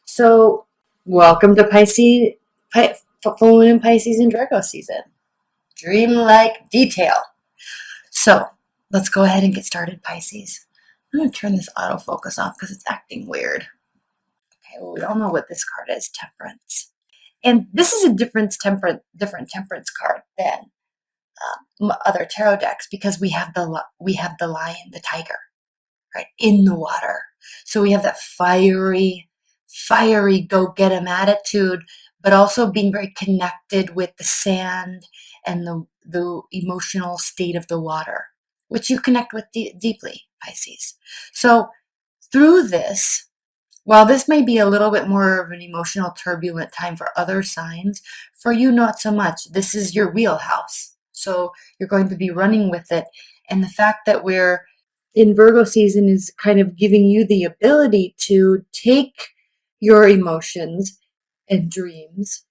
So, welcome to full moon in Pisces and Virgo season. Dreamlike detail. So, let's go ahead and get started, Pisces. I'm going to turn this autofocus off because it's acting weird. Okay, well, we all know what this card is, Temperance. And this is a different temperance card than other tarot decks because we have the lion, the tiger, right, in the water. So we have that fiery go get 'em attitude, but also being very connected with the sand and the emotional state of the water, which you connect with deeply, Pisces. So through this, while this may be a little bit more of an emotional turbulent time for other signs, for you not so much. This is your wheelhouse. So you're going to be running with it. And the fact that we're in Virgo season is kind of giving you the ability to take your emotions and dreams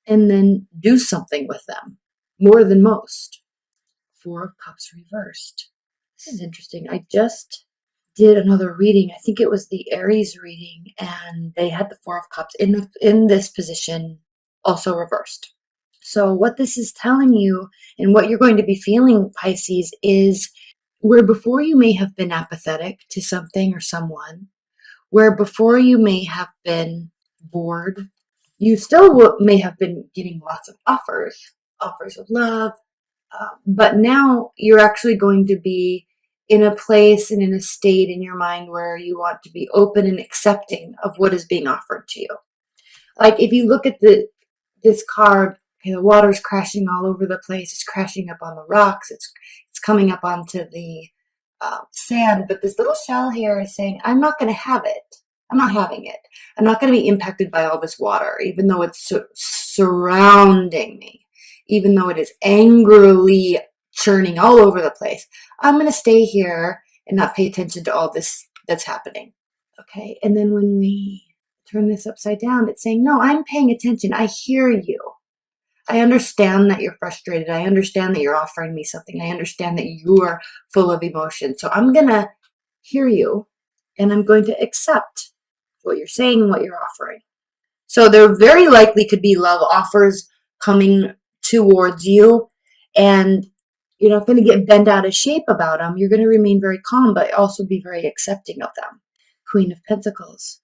and then do something with them more than most. Four of Cups reversed. This is interesting. I just did another reading. I think it was the Aries reading, and they had the Four of Cups in this position, also reversed. So what this is telling you and what you're going to be feeling, Pisces, is where before you may have been apathetic to something or someone, where before you may have been bored, you still may have been getting lots of offers of love, but now you're actually going to be in a place and in a state in your mind where you want to be open and accepting of what is being offered to you. Like if you look at this card, okay, the water's crashing all over the place. It's crashing up on the rocks. It's coming up onto the sand. But this little shell here is saying, I'm not going to have it. I'm not having it. I'm not going to be impacted by all this water, even though it's surrounding me, even though it is angrily churning all over the place. I'm going to stay here and not pay attention to all this that's happening. Okay. And then when we turn this upside down, it's saying, no, I'm paying attention. I hear you. I understand that you're frustrated. I understand that you're offering me something. I understand that you are full of emotion. So I'm going to hear you and I'm going to accept what you're saying and what you're offering. So there very likely could be love offers coming towards you, and you're not going to get bent out of shape about them. You're going to remain very calm, but also be very accepting of them. Queen of Pentacles.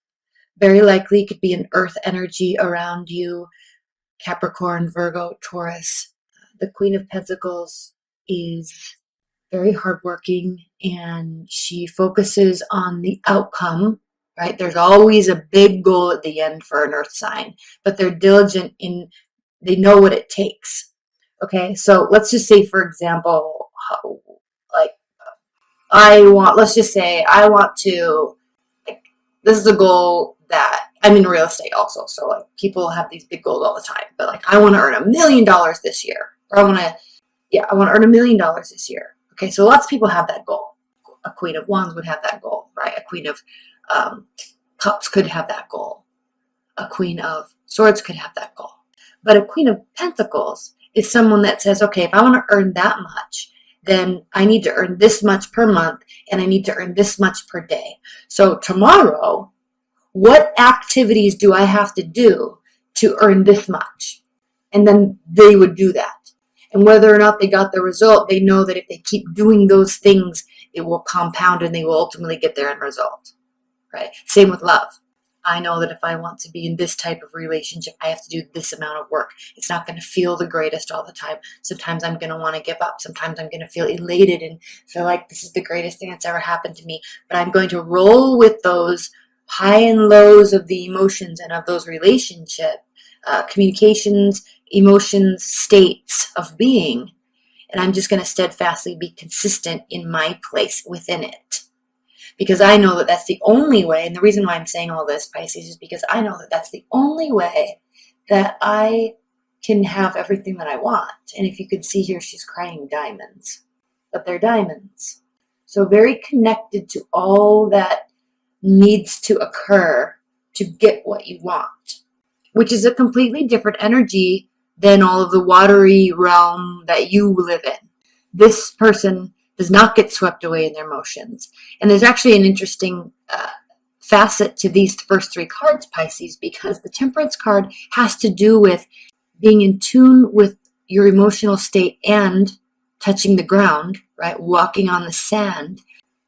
Very likely could be an earth energy around you. Capricorn, Virgo, Taurus. The Queen of Pentacles is very hardworking and she focuses on the outcome, right? There's always a big goal at the end for an earth sign, but they're diligent they know what it takes. Okay, so let's just say, for example, like let's just say I want to, like, this is a goal that I'm in real estate also. So like people have these big goals all the time, but like I want to earn $1 million this year, or I want to earn $1 million this year. Okay, so lots of people have that goal. A Queen of Wands would have that goal, right? A Queen of Cups could have that goal. A Queen of Swords could have that goal. But a Queen of Pentacles is someone that says, okay, if I want to earn that much, then I need to earn this much per month, and I need to earn this much per day. So tomorrow, what activities do I have to do to earn this much? And then they would do that. And whether or not they got the result, they know that if they keep doing those things, it will compound and they will ultimately get their end result, right? Same with love. I know that if I want to be in this type of relationship, I have to do this amount of work. It's not going to feel the greatest all the time. Sometimes I'm going to want to give up. Sometimes I'm going to feel elated and feel like this is the greatest thing that's ever happened to me. But I'm going to roll with those high and lows of the emotions and of those relationship communications, emotions, states of being. And I'm just going to steadfastly be consistent in my place within it. Because I know that that's the only way, and the reason why I'm saying all this, Pisces, is because I know that that's the only way that I can have everything that I want. And if you could see here, she's crying diamonds, but they're diamonds. So very connected to all that needs to occur to get what you want, which is a completely different energy than all of the watery realm that you live in. This person does not get swept away in their emotions. And there's actually an interesting facet to these first three cards, Pisces, because the Temperance card has to do with being in tune with your emotional state and touching the ground, right? Walking on the sand,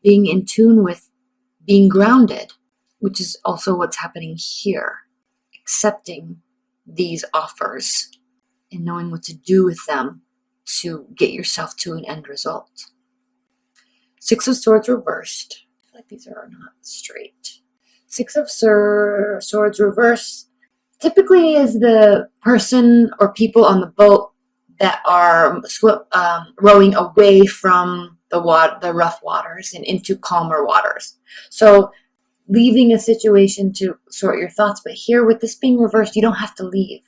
being in tune with being grounded, which is also what's happening here. Accepting these offers and knowing what to do with them to get yourself to an end result. Six of Swords reversed. I feel like these are not straight. Six of Swords reversed typically is the person or people on the boat that are rowing away from the rough waters and into calmer waters. So leaving a situation to sort your thoughts. But here with this being reversed, you don't have to leave.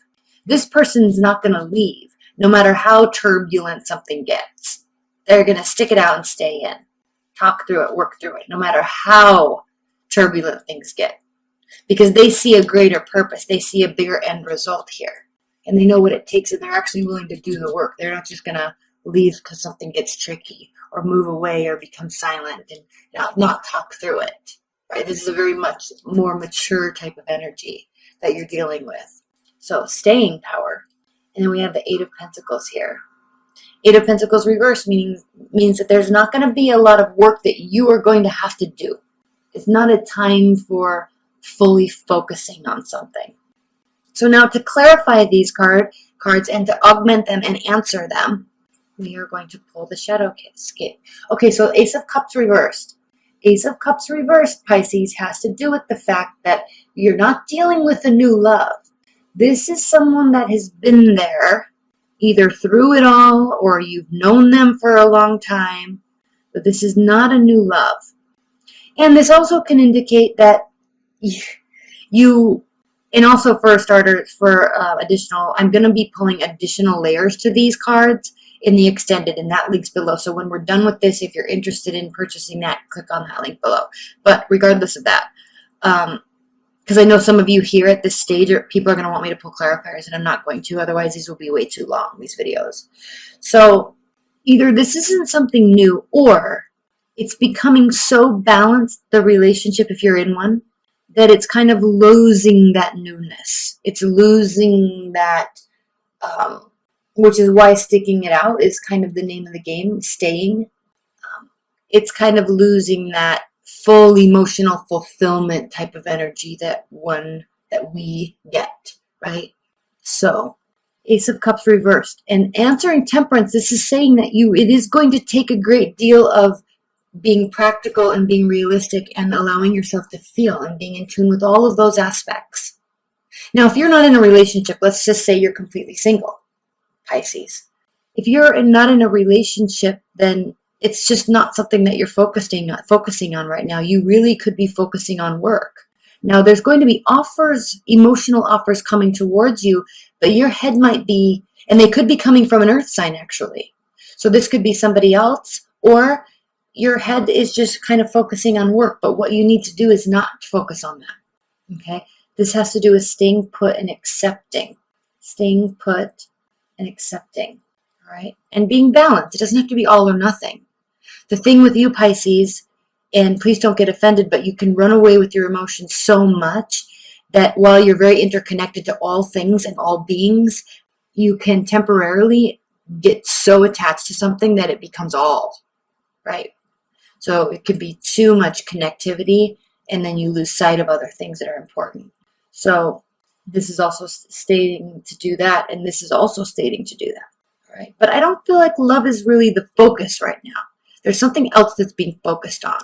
This person's not going to leave no matter how turbulent something gets. They're going to stick it out and stay in. Talk through it, work through it, no matter how turbulent things get. Because they see a greater purpose. They see a bigger end result here. And they know what it takes, and they're actually willing to do the work. They're not just going to leave because something gets tricky or move away or become silent and not talk through it. Right? This is a very much more mature type of energy that you're dealing with. So staying power. And then we have the Eight of Pentacles here. Eight of Pentacles reversed means that there's not going to be a lot of work that you are going to have to do. It's not a time for fully focusing on something. So now to clarify these cards and to augment them and answer them, we are going to pull the Shadow Escape. Okay, so Ace of Cups reversed. Ace of Cups reversed, Pisces, has to do with the fact that you're not dealing with a new love. This is someone that has been there, either through it all or you've known them for a long time, but this is not a new love. And this also can indicate that you, and also for starters, for additional, I'm going to be pulling additional layers to these cards in the extended, and that link's below. So when we're done with this, if you're interested in purchasing that, click on that link below. But regardless of that, because I know some of you here at this stage, people are going to want me to pull clarifiers, and I'm not going to. Otherwise, these will be way too long, these videos. So either this isn't something new, or it's becoming so balanced, the relationship, if you're in one, that it's kind of losing that newness. It's losing that, which is why sticking it out is kind of the name of the game, staying. It's kind of losing that full emotional fulfillment type of energy that we get, right? So Ace of Cups reversed. And answering Temperance, this is saying that it is going to take a great deal of being practical and being realistic and allowing yourself to feel and being in tune with all of those aspects. Now, if you're not in a relationship, let's just say you're completely single, Pisces. If you're not in a relationship, then it's just not something that you're focusing on right now. You really could be focusing on work. Now, there's going to be offers, emotional offers coming towards you, but your head might be, and they could be coming from an earth sign, actually. So this could be somebody else, or your head is just kind of focusing on work, but what you need to do is not focus on that, okay? This has to do with staying put and accepting. Staying put and accepting, all right? And being balanced. It doesn't have to be all or nothing. The thing with you, Pisces, and please don't get offended, but you can run away with your emotions so much that while you're very interconnected to all things and all beings, you can temporarily get so attached to something that it becomes all, right? So it could be too much connectivity, and then you lose sight of other things that are important. So this is also stating to do that, and this is also stating to do that, right? But I don't feel like love is really the focus right now. There's something else that's being focused on.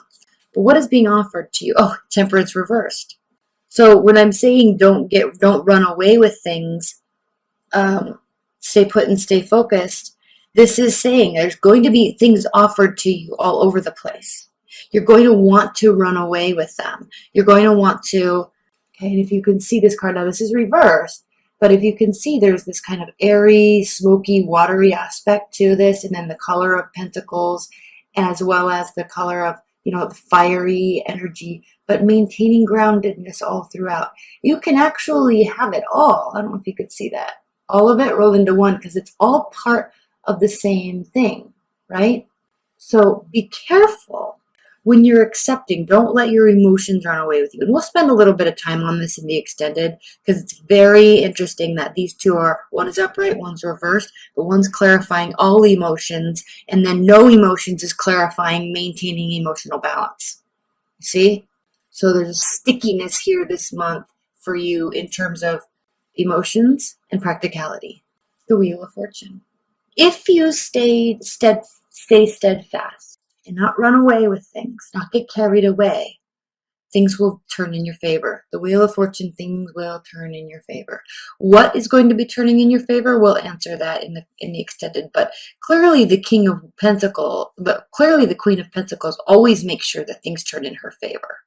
But what is being offered to you? Oh, Temperance reversed. So when I'm saying don't run away with things, stay put and stay focused, this is saying there's going to be things offered to you all over the place. You're going to want to run away with them. You're going to want to, okay, and if you can see this card now, this is reversed, but if you can see there's this kind of airy, smoky, watery aspect to this, and then the color of Pentacles, as well as the color of, the fiery energy, but maintaining groundedness all throughout. You can actually have it all. I don't know if you could see that. All of it rolled into one because it's all part of the same thing, right? So be careful when you're accepting, don't let your emotions run away with you. And we'll spend a little bit of time on this in the extended because it's very interesting that these two are, one is upright, one's reversed, but one's clarifying all emotions, and then no emotions is clarifying maintaining emotional balance. See? So there's a stickiness here this month for you in terms of emotions and practicality. The Wheel of Fortune. If you stay steadfast and not run away with things, not get carried away, things will turn in your favor. The Wheel of Fortune, things will turn in your favor. What is going to be turning in your favor? We'll answer that in the extended. But clearly the King of Pentacles, but clearly the Queen of Pentacles always makes sure that things turn in her favor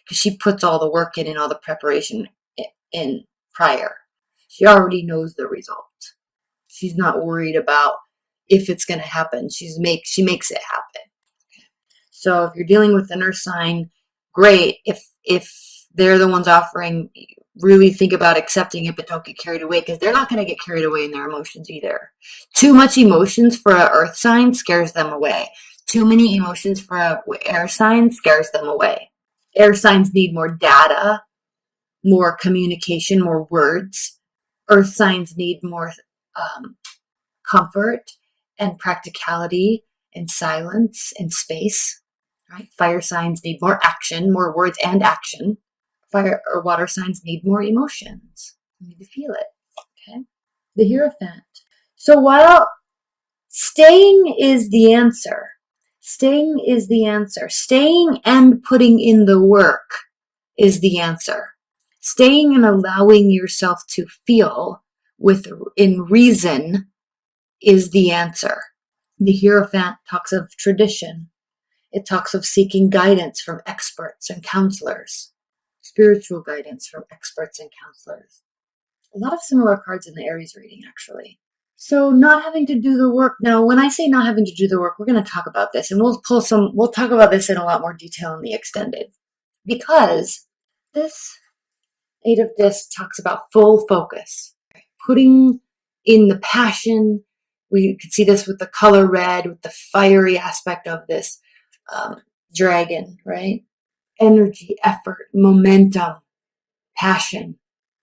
because she puts all the work in and all the preparation in prior. She already knows the result. She's not worried about if it's going to happen. She makes it happen. So if you're dealing with an earth sign, great. If they're the ones offering, really think about accepting it, but don't get carried away because they're not going to get carried away in their emotions either. Too much emotions for an earth sign scares them away. Too many emotions for an air sign scares them away. Air signs need more data, more communication, more words. Earth signs need more comfort and practicality and silence and space. Right? Fire signs need more action, more words and action. Fire or water signs need more emotions. You need to feel it. Okay. The Hierophant. So while staying is the answer, staying and putting in the work is the answer. Staying and allowing yourself to feel in reason is the answer. The Hierophant talks of tradition. It talks of seeking guidance from experts and counselors, spiritual guidance from experts and counselors. A lot of similar cards in the Aries reading, actually. So not having to do the work. Now, when I say not having to do the work, we're going to talk about this, and we'll talk about this in a lot more detail in the extended, because this Eight of Discs talks about full focus, putting in the passion. We could see this with the color red, with the fiery aspect of this dragon, right? Energy, effort, momentum, passion.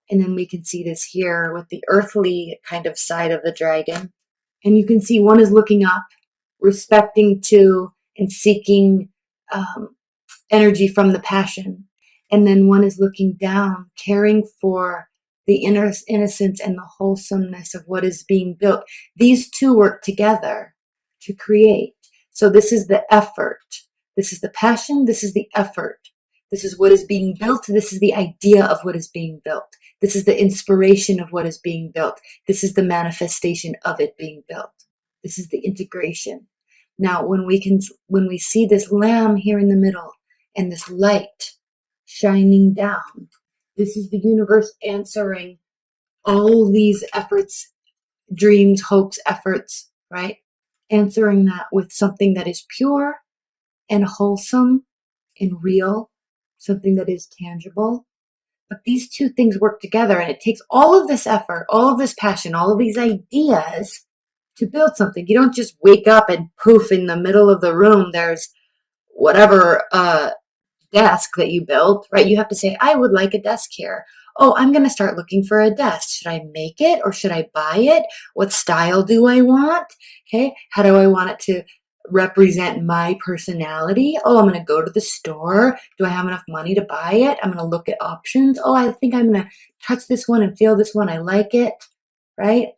And then we can see this here with the earthly kind of side of the dragon. And you can see one is looking up, respecting to and seeking energy from the passion. And then one is looking down, caring for the inner innocence and the wholesomeness of what is being built. These two work together to create. So this is the effort. This is the passion. This is the effort. This is what is being built. This is the idea of what is being built. This is the inspiration of what is being built. This is the manifestation of it being built. This is the integration. Now, when we see this lamb here in the middle and this light shining down, this is the universe answering all these efforts, dreams, hopes, efforts, right? Answering that with something that is pure and wholesome and real, something that is tangible. But these two things work together, and it takes all of this effort, all of this passion, all of these ideas to build something. You don't just wake up and poof, in the middle of the room there's whatever desk that you built, right? You have to say, I would like a desk here. Oh, I'm going to start looking for a desk. Should I make it or should I buy it? What style do I want? Okay. How do I want it to represent my personality? Oh, I'm going to go to the store. Do I have enough money to buy it? I'm going to look at options. Oh, I think I'm going to touch this one and feel this one. I like it, right?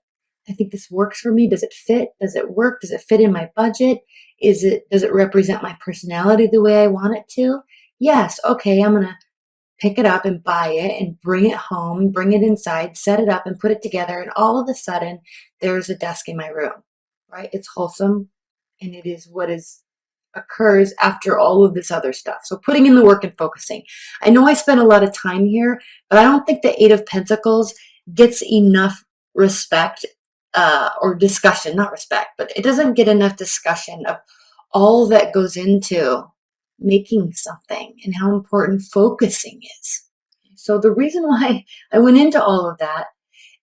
I think this works for me. Does it fit? Does it work? Does it fit in my budget? Does it represent my personality the way I want it to? Yes. Okay. I'm going to pick it up and buy it and bring it home, bring it inside, set it up and put it together. And all of a sudden there's a desk in my room, right? It's wholesome and it is what occurs after all of this other stuff. So putting in the work and focusing. I know I spent a lot of time here, but I don't think the Eight of Pentacles gets enough respect or discussion, not respect, but it doesn't get enough discussion of all that goes into making something and how important focusing is. So the reason why I went into all of that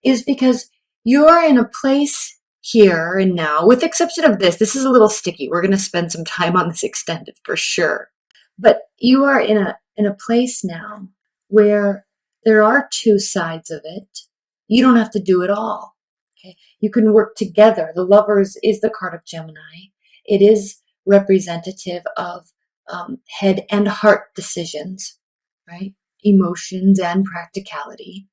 is because you're in a place here and now, with the exception of this is a little sticky. We're going to spend some time on this extended for sure. But you are in a place now where there are two sides of it. You don't have to do it all. Okay? You can work together. The Lovers is the card of Gemini. It is representative of head and heart decisions, right? Emotions and practicality,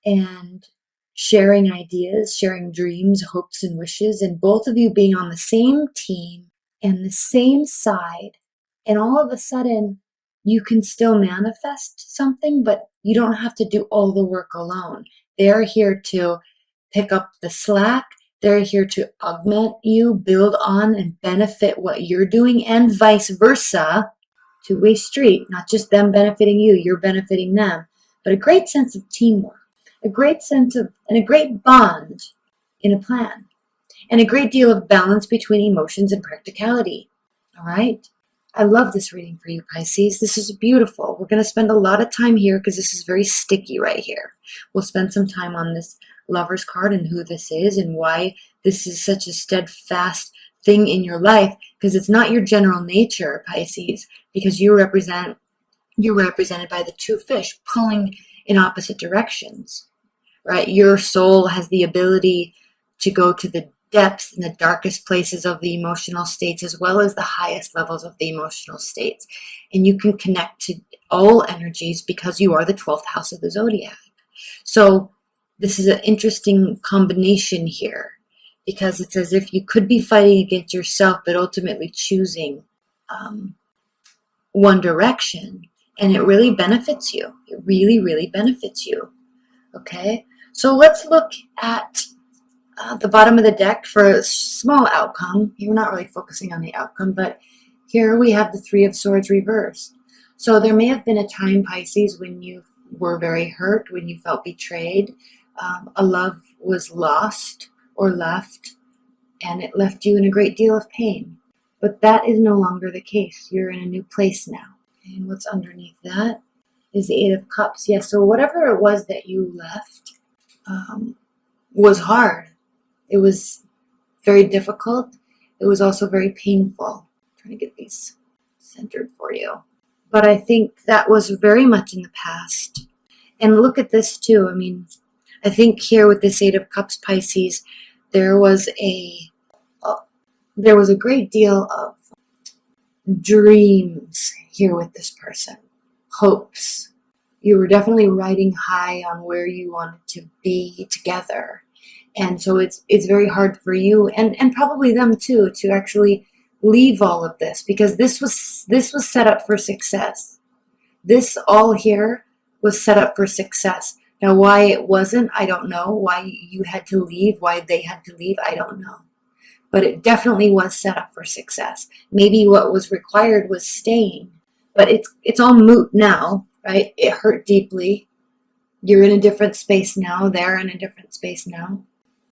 and sharing ideas, sharing dreams, hopes, and wishes, and both of you being on the same team and the same side. And all of a sudden, you can still manifest something, but you don't have to do all the work alone. They're here to pick up the slack. They're here to augment you, build on, and benefit what you're doing, and vice versa. Two-way street, not just them benefiting you, you're benefiting them, but a great sense of teamwork, a great sense of, and a great bond in a plan, and a great deal of balance between emotions and practicality. All right? I love this reading for you, Pisces. This is beautiful. We're going to spend a lot of time here because this is very sticky right here. We'll spend some time on this Lover's card and who this is and why this is such a steadfast thing in your life, because it's not your general nature, Pisces, because you're represented by the two fish pulling in opposite directions, right? Your soul has the ability to go to the depths and the darkest places of the emotional states, as well as the highest levels of the emotional states. And you can connect to all energies because you are the 12th house of the zodiac. So this is an interesting combination here, because it's as if you could be fighting against yourself, but ultimately choosing one direction. And it really benefits you. It really, really benefits you. Okay? So let's look at the bottom of the deck for a small outcome. You're not really focusing on the outcome, but here we have the Three of Swords reversed. So there may have been a time, Pisces, when you were very hurt, when you felt betrayed. A love was lost or left, and it left you in a great deal of pain. But that is no longer the case. You're in a new place now. And what's underneath that is the Eight of Cups. Yes, so whatever it was that you left was hard. It was very difficult. It was also very painful. I'm trying to get these centered for you. But I think that was very much in the past. And look at this too. I mean, I think here with this Eight of Cups, Pisces, there was a great deal of dreams here with this person, hopes. You were definitely riding high on where you wanted to be together. And so it's very hard for you and probably them too to actually leave all of this, because this was set up for success. This all here was set up for success. Now, why it wasn't, I don't know. Why you had to leave, why they had to leave, I don't know. But it definitely was set up for success. Maybe what was required was staying. But it's all moot now, right? It hurt deeply. You're in a different space now. They're in a different space now.